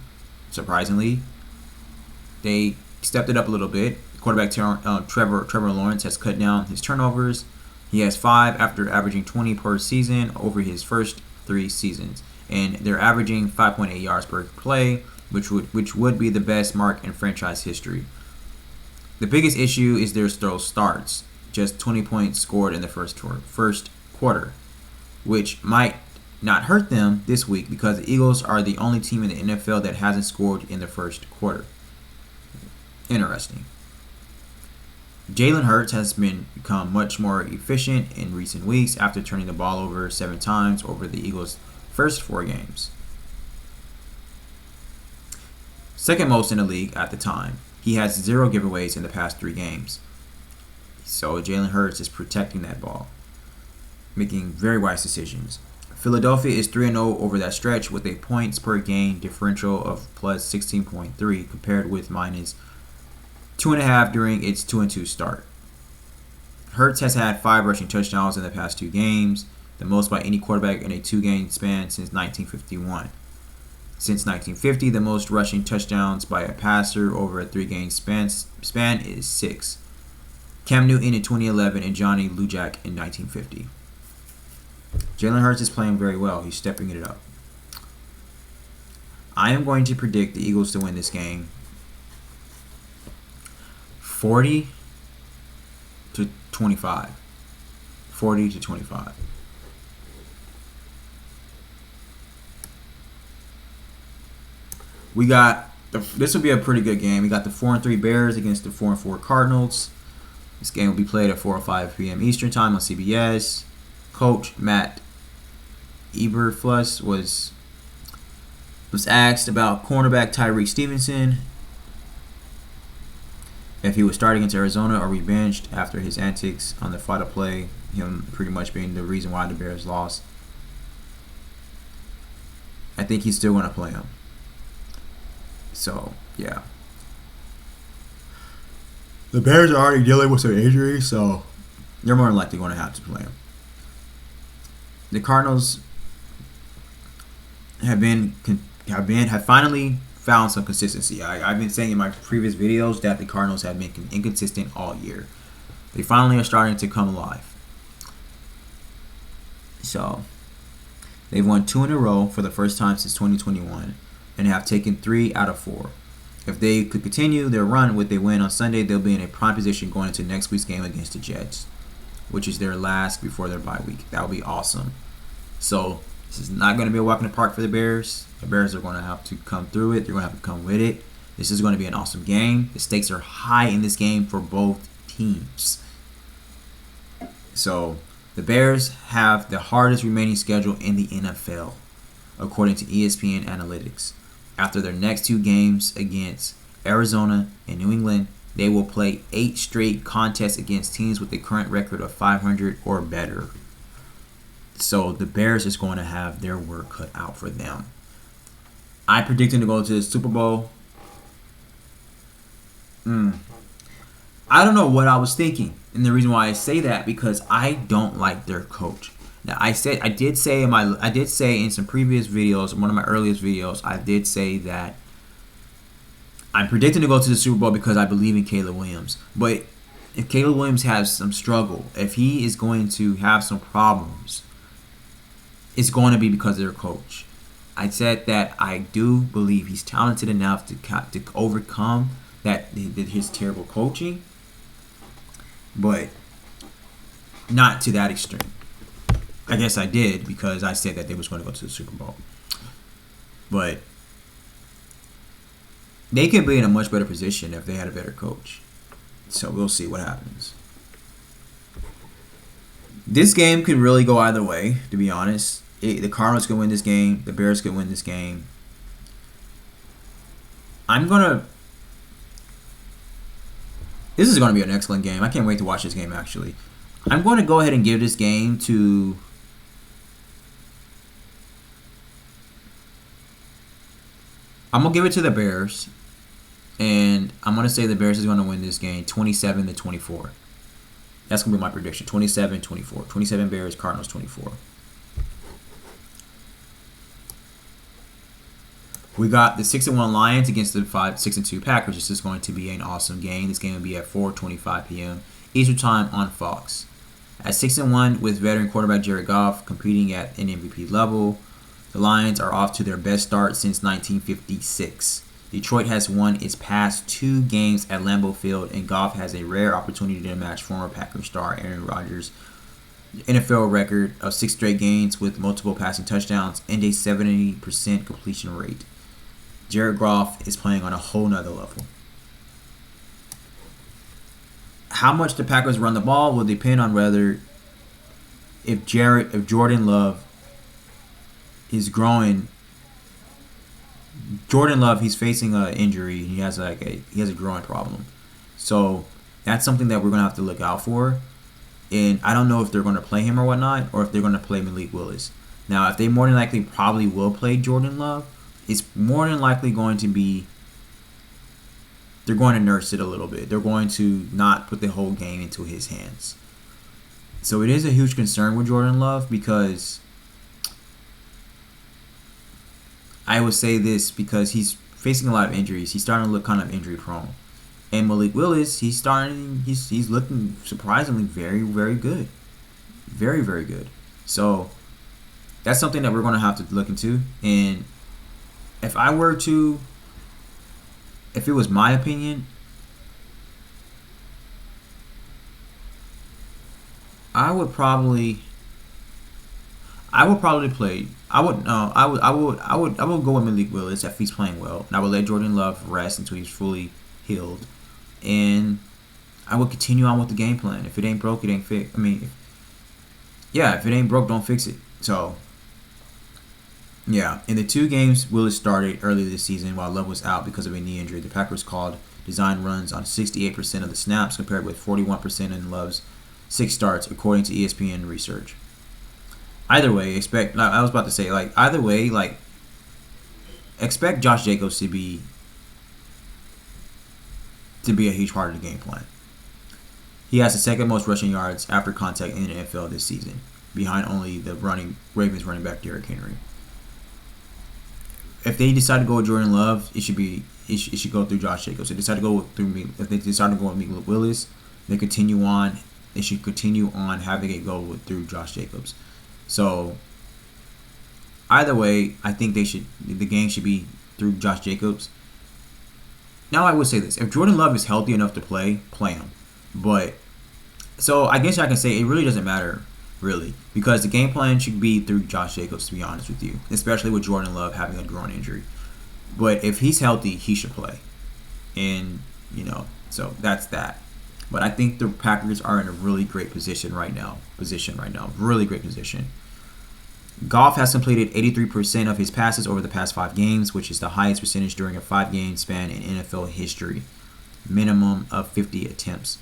surprisingly. They stepped it up a little bit. Quarterback Trevor Lawrence has cut down his turnovers. He has 5 after averaging 20 per season over his first 3 seasons. And they're averaging 5.8 yards per play, which would be the best mark in franchise history. The biggest issue is their slow starts. Just 20 points scored in the first quarter, which might not hurt them this week because the Eagles are the only team in the NFL that hasn't scored in the first quarter. Interesting. Jalen Hurts has become much more efficient in recent weeks after turning the ball over 7 times over the Eagles' first 4 games. Second most in the league at the time. He has 0 giveaways in the past 3 games. So Jalen Hurts is protecting that ball, making very wise decisions. Philadelphia is 3-0 over that stretch with a points per game differential of plus 16.3 compared with minus 2.5 during its 2-2 start. Hurts has had 5 rushing touchdowns in the past 2 games, the most by any quarterback in a 2-game span since 1951. Since 1950, the most rushing touchdowns by a passer over a 3-game span is 6. Cam Newton in 2011 and Johnny Lujack in 1950. Jalen Hurts is playing very well. He's stepping it up. I am going to predict the Eagles to win this game 40-25. 40-25. We got this will be a pretty good game. We got the 4-3 Bears against the 4-4 Cardinals. This game will be played at 4 or 5 p.m. Eastern Time on CBS. Coach Matt Eberflus was asked about cornerback Tyreek Stevenson, if he would start against Arizona or be benched after his antics on the final play, him pretty much being the reason why the Bears lost. I think he's still going to play him. So, yeah. The Bears are already dealing with some injuries, so they're more than likely going to have to play him. The Cardinals have finally found some consistency. I've been saying in my previous videos that the Cardinals have been inconsistent all year. They finally are starting to come alive. So, they've won 2 in a row for the first time since 2021 and have taken 3 out of 4. If they could continue their run with a win on Sunday, they'll be in a prime position going into next week's game against the Jets, which is their last before their bye week. That would be awesome. So, this is not going to be a walk in the park for the Bears. The Bears are going to have to come through it. They're going to have to come with it. This is going to be an awesome game. The stakes are high in this game for both teams. So, the Bears have the hardest remaining schedule in the NFL, according to ESPN Analytics. After their next 2 games against Arizona and New England, they will play 8 straight contests against teams with a current record of 500 or better. So the Bears is going to have their work cut out for them. I predict them to go to the Super Bowl. I don't know what I was thinking. And the reason why I say that, because I don't like their coach. Now I did say in some previous videos, one of my earliest videos, I did say that I'm predicting to go to the Super Bowl because I believe in Caleb Williams. But if Caleb Williams has some struggle, if he is going to have some problems, it's going to be because of their coach. I said that I do believe he's talented enough to overcome his terrible coaching, but not to that extreme. I guess I did because I said that they was going to go to the Super Bowl. But they could be in a much better position if they had a better coach. So we'll see what happens. This game could really go either way, to be honest. The Cardinals could win this game. The Bears could win this game. This is going to be an excellent game. I can't wait to watch this game, actually. I'm going to go ahead and give this game to... I'm going to give it to the Bears. And I'm going to say the Bears is going to win this game 27-24. That's going to be my prediction. 27-24. 27 Bears, Cardinals 24. We got the 6-1 Lions against the 6-2 Packers. This is going to be an awesome game. This game will be at 4:25 p.m. Eastern Time on Fox. At 6-1 with veteran quarterback Jared Goff competing at an MVP level, the Lions are off to their best start since 1956. Detroit has won its past 2 games at Lambeau Field, and Goff has a rare opportunity to match former Packers star Aaron Rodgers' NFL record of 6 straight games with multiple passing touchdowns and a 70% completion rate. Jared Goff is playing on a whole nother level. How much the Packers run the ball will depend on whether if Jordan Love is growing. Jordan Love, he's facing an injury. He has a growing problem. So that's something that we're gonna have to look out for. And I don't know if they're gonna play him or whatnot, or if they're gonna play Malik Willis. Now, if they more than likely probably will play Jordan Love, it's more than likely going to be they're going to nurse it a little bit. They're going to not put the whole game into his hands. So it is a huge concern with Jordan Love because I would say this because he's facing a lot of injuries. He's starting to look kind of injury prone. And Malik Willis, he's looking surprisingly very, very good. Very, very good. So that's something that we're going to have to look into. And if it was my opinion, I would probably I would probably play. I would no. I would go with Malik Willis if he's playing well, and I would let Jordan Love rest until he's fully healed, and I would continue on with the game plan. If it ain't broke, it ain't fixed. I mean, yeah, if it ain't broke, don't fix it. So, yeah, in the two games Willis started earlier this season while Love was out because of a knee injury, the Packers called design runs on 68% of the snaps compared with 41% in Love's 6 starts, according to ESPN research. Either way, I was about to say, like, either way, like, expect Josh Jacobs to be a huge part of the game plan. He has the second most rushing yards after contact in the NFL this season, behind only the Ravens running back Derrick Henry. If they decide to go with Jordan Love, it should go through Josh Jacobs. If they decide to go through me, if they decide to go with Malik Willis, they continue on. They should continue on having it go through Josh Jacobs. So either way, I think the game should be through Josh Jacobs. Now I would say this: if Jordan Love is healthy enough to play him. But so I guess I can say it really doesn't matter, really, because the game plan should be through Josh Jacobs, to be honest with you, especially with Jordan Love having a groin injury. But if he's healthy, he should play, and so that's that. But I think the Packers are in a really great position right now. Really great position. Goff has completed 83% of his passes over the past 5 games, which is the highest percentage during a 5-game span in NFL history. Minimum of 50 attempts.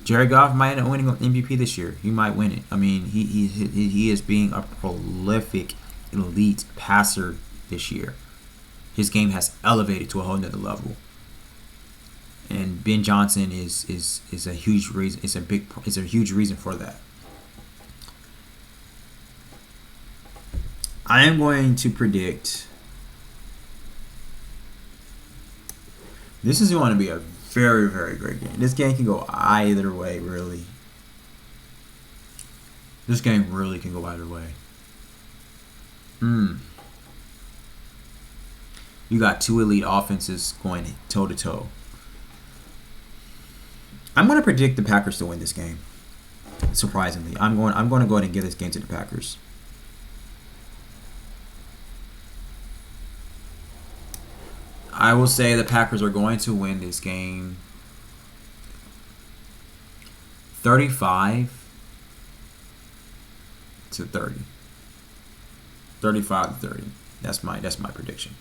Jared Goff might end up winning MVP this year. He might win it. I mean, he is being a prolific, elite passer this year. His game has elevated to a whole nother level. And Ben Johnson is a huge reason. It's a huge reason for that. I am going to predict. This is going to be a very, very great game. This game can go either way, really. This game really can go either way. You got 2 elite offenses going toe to toe. I'm going to predict the Packers to win this game. Surprisingly, I'm going to go ahead and give this game to the Packers. I will say the Packers are going to win this game 35-30. 35-30. That's my prediction.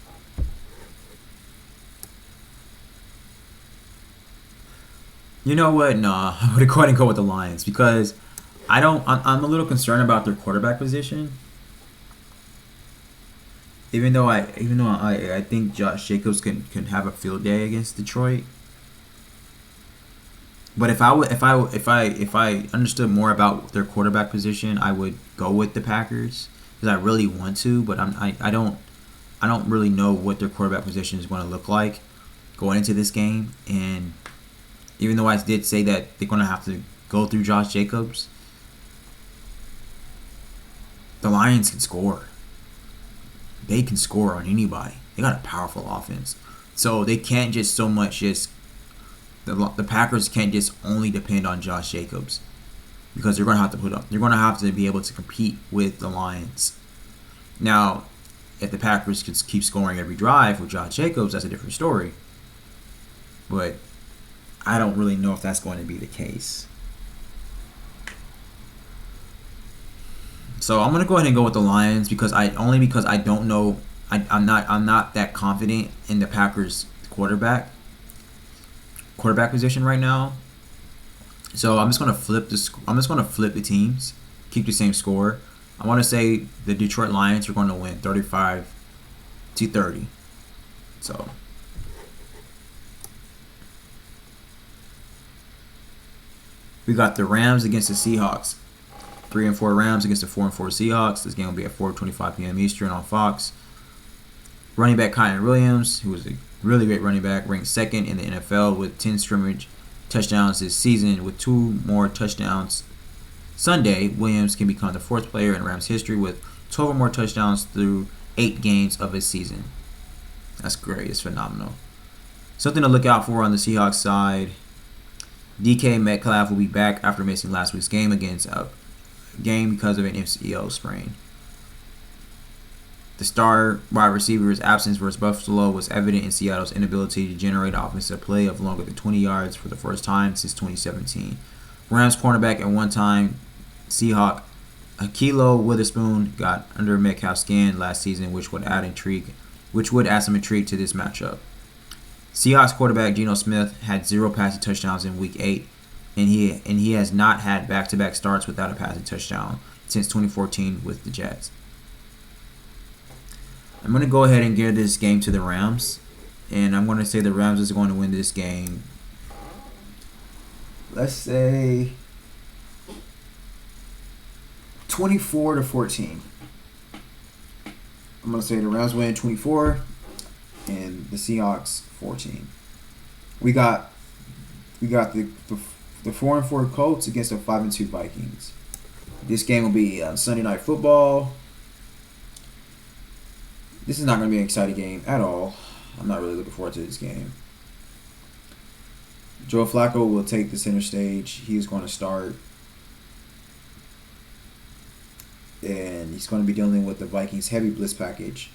You know what? Nah, I'm gonna go ahead and go with the Lions because I'm a little concerned about their quarterback position. Even though I think Josh Jacobs can have a field day against Detroit. But if I understood more about their quarterback position, I would go with the Packers because I really want to, but I don't really know what their quarterback position is going to look like going into this game. And even though I did say that they're going to have to go through Josh Jacobs, the Lions can score. They can score on anybody. They got a powerful offense, so they can't just so much just. The Packers can't just only depend on Josh Jacobs because they're going to have to They're going to have to be able to compete with the Lions. Now, if the Packers could keep scoring every drive with Josh Jacobs, that's a different story. But I don't really know if that's going to be the case. So I'm going to go ahead and go with the Lions because I don't know. I'm not that confident in the Packers quarterback position right now. So I'm just going to flip the teams, keep the same score. I want to say the Detroit Lions are going to win 35-30. So we got the Rams against the Seahawks. 3-4 Rams against the 4-4 Seahawks. This game will be at 4:25 p.m. Eastern on Fox. Running back Kyren Williams, who was a really great running back, ranked second in the NFL with 10 scrimmage touchdowns this season. With 2 more touchdowns Sunday, Williams can become the 4th player in Rams history with 12 or more touchdowns through 8 games of his season. That's great. It's phenomenal. Something to look out for on the Seahawks side. DK Metcalf will be back after missing last week's game against game because of an MCL sprain. The star wide receiver's absence versus Buffalo was evident in Seattle's inability to generate offensive play of longer than 20 yards for the first time since 2017. Rams cornerback and one-time Seahawk Ahkello Witherspoon got under Metcalf's skin last season, which would add some intrigue to this matchup. Seahawks quarterback Geno Smith had 0 passing touchdowns in Week 8, and he has not had back-to-back starts without a passing touchdown since 2014 with the Jets. I'm going to go ahead and give this game to the Rams, and I'm going to say the Rams is going to win this game. Let's say 24-14. I'm going to say the Rams win 24 and the Seahawks 14. We got the 4-4 Colts against the 5-2 Vikings. This game will be on Sunday Night Football. This is not going to be an exciting game at all. I'm not really looking forward to this game. Joe Flacco will take the center stage. He's going to start. And he's going to be dealing with the Vikings' heavy blitz package.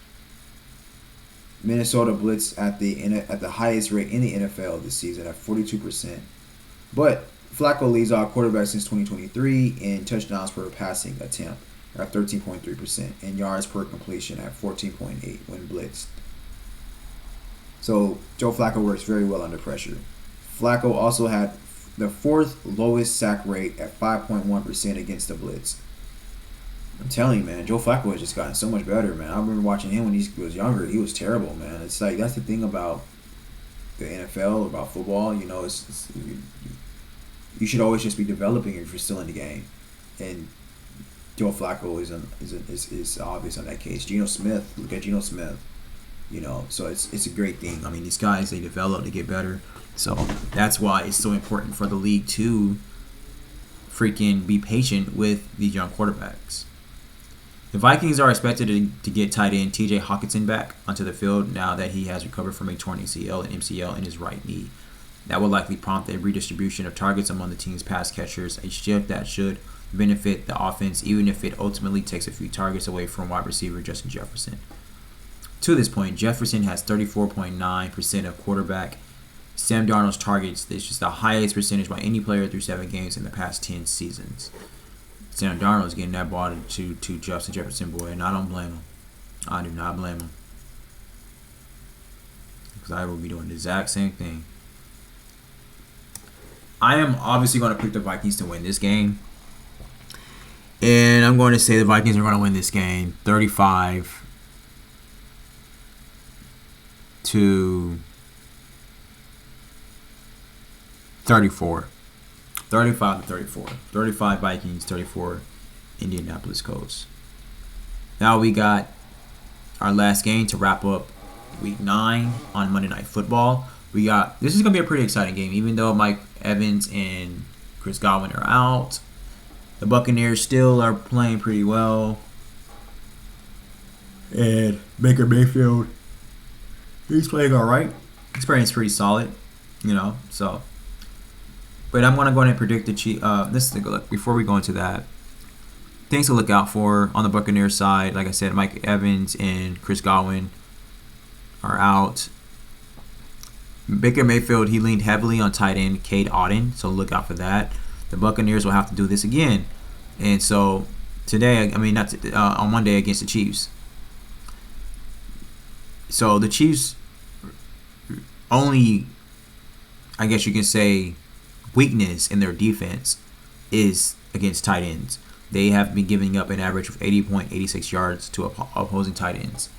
Minnesota blitz at the highest rate in the NFL this season at 42%. But Flacco leads all quarterbacks since 2023 in touchdowns per passing attempt at 13.3% and yards per completion at 14.8 when blitzed. So Joe Flacco works very well under pressure. Flacco also had the 4th lowest sack rate at 5.1% against the blitz. I'm telling you, man, Joe Flacco has just gotten so much better, man. I remember watching him when he was younger. He was terrible, man. It's like that's the thing about the NFL, about football. You know, you should always just be developing if you're still in the game. And Joe Flacco is obvious on that case. Geno Smith, look at Geno Smith. You know, so it's a great thing. I mean, these guys, they develop, they get better. So that's why it's so important for the league to freaking be patient with these young quarterbacks. The Vikings are expected to get tight end TJ Hockenson back onto the field now that he has recovered from a torn ACL and MCL in his right knee. That will likely prompt a redistribution of targets among the team's pass catchers, a shift that should benefit the offense even if it ultimately takes a few targets away from wide receiver Justin Jefferson. To this point, Jefferson has 34.9% of quarterback Sam Darnold's targets. This is the highest percentage by any player through 7 games in the past 10 seasons. Sam Darnold's getting that ball to Justin Jefferson, boy, and I don't blame him. I do not blame him. Because I will be doing the exact same thing. I am obviously going to pick the Vikings to win this game. And I'm going to say the Vikings are going to win this game 35-34. 35-34. 35 Vikings, 34 Indianapolis Colts. Now we got our last game to wrap up Week 9 on Monday Night Football. This is going to be a pretty exciting game, even though Mike Evans and Chris Godwin are out. The Buccaneers still are playing pretty well. And Baker Mayfield, he's playing all right. He's playing pretty solid, you know, so. But I'm going to go ahead and predict the Chiefs. Let's take a look. Before we go into that, things to look out for on the Buccaneers side. Like I said, Mike Evans and Chris Godwin are out. Baker Mayfield, he leaned heavily on tight end Cade Otton, so look out for that. The Buccaneers will have to do this again. And so today, on Monday against the Chiefs. So the Chiefs only, I guess you can say, weakness in their defense is against tight ends. They have been giving up an average of 80.86 yards to opposing tight ends,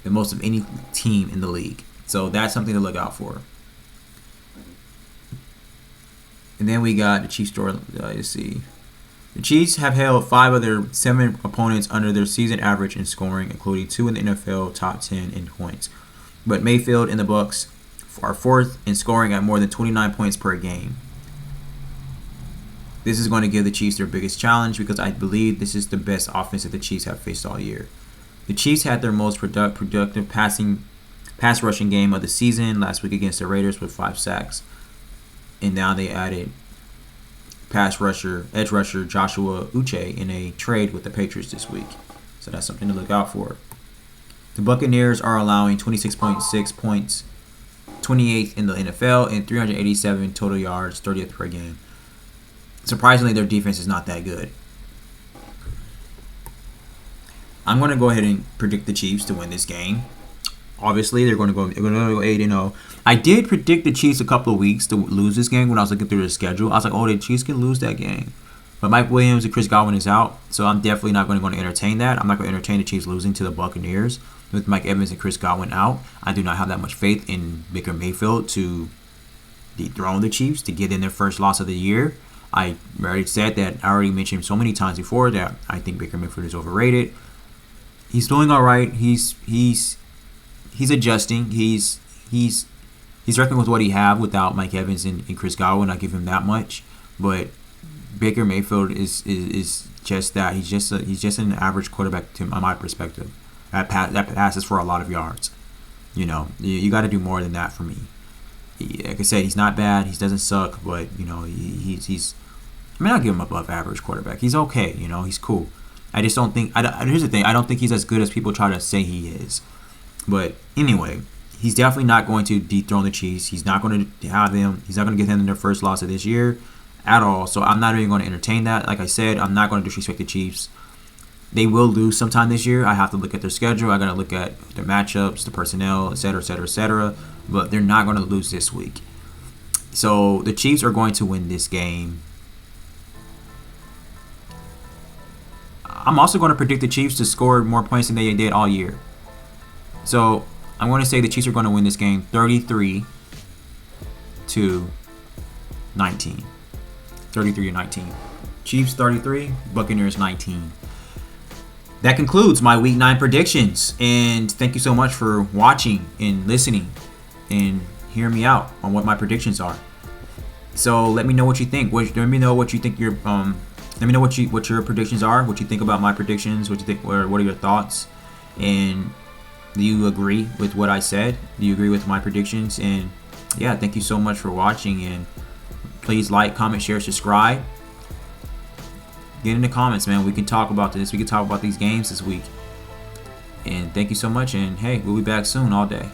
the most of any team in the league. So that's something to look out for. And then we got the Chiefs story. Let's see. The Chiefs have held 5 of their 7 opponents under their season average in scoring, including 2 in the NFL top 10 in points. But Mayfield and the Bucs are 4th in scoring at more than 29 points per game. This is going to give the Chiefs their biggest challenge because I believe this is the best offense that the Chiefs have faced all year. The Chiefs had their most productive pass rushing game of the season last week against the Raiders with 5 sacks. And now they added edge rusher Joshua Uche in a trade with the Patriots this week. So that's something to look out for. The Buccaneers are allowing 26.6 points, 28th in the NFL, and 387 total yards, 30th per game. Surprisingly, their defense is not that good. I'm going to go ahead and predict the Chiefs to win this game. Obviously, they're going to go 8-0. I did predict the Chiefs a couple of weeks to lose this game when I was looking through the schedule. I was like, oh, the Chiefs can lose that game. But Mike Williams and Chris Godwin is out, so I'm definitely not going to entertain that. I'm not going to entertain the Chiefs losing to the Buccaneers with Mike Evans and Chris Godwin out. I do not have that much faith in Baker Mayfield to dethrone the Chiefs, to get in their first loss of the year. I already said that. I already mentioned so many times before that I think Baker Mayfield is overrated. He's doing all right. He's adjusting. He's reckoning with what he have without Mike Evans and Chris Godwin. I give him that much. But Baker Mayfield is just that. He's just an average quarterback to my perspective. That passes for a lot of yards. You got to do more than that for me. Like I said, he's not bad. He doesn't suck, but he's. I mean, I'll give him above average quarterback. He's okay. He's cool. I just don't think. Here's the thing. I don't think he's as good as people try to say he is. But anyway, he's definitely not going to dethrone the Chiefs. He's not going to have them. He's not going to get them their first loss of this year at all. So I'm not even going to entertain that. Like I said, I'm not going to disrespect the Chiefs. They will lose sometime this year. I have to look at their schedule. I got to look at their matchups, the personnel, etc., etc., etc. But they're not going to lose this week. So the Chiefs are going to win this game. I'm also going to predict the Chiefs to score more points than they did all year. So I'm going to say the Chiefs are going to win this game 33-19. 33-19. Chiefs 33, Buccaneers 19. That concludes my Week 9 predictions. And thank you so much for watching and listening and hearing me out on what my predictions are. So let me know what you think. Let me know what you think let me know what your predictions are, what you think about my predictions, what you think, what are your thoughts, and do you agree with what I said? Do you agree with my predictions? And yeah, thank you so much for watching, and please like, comment, share, subscribe. Get in the comments, man. We can talk about this. We can talk about these games this week. And thank you so much, and hey, we'll be back soon all day.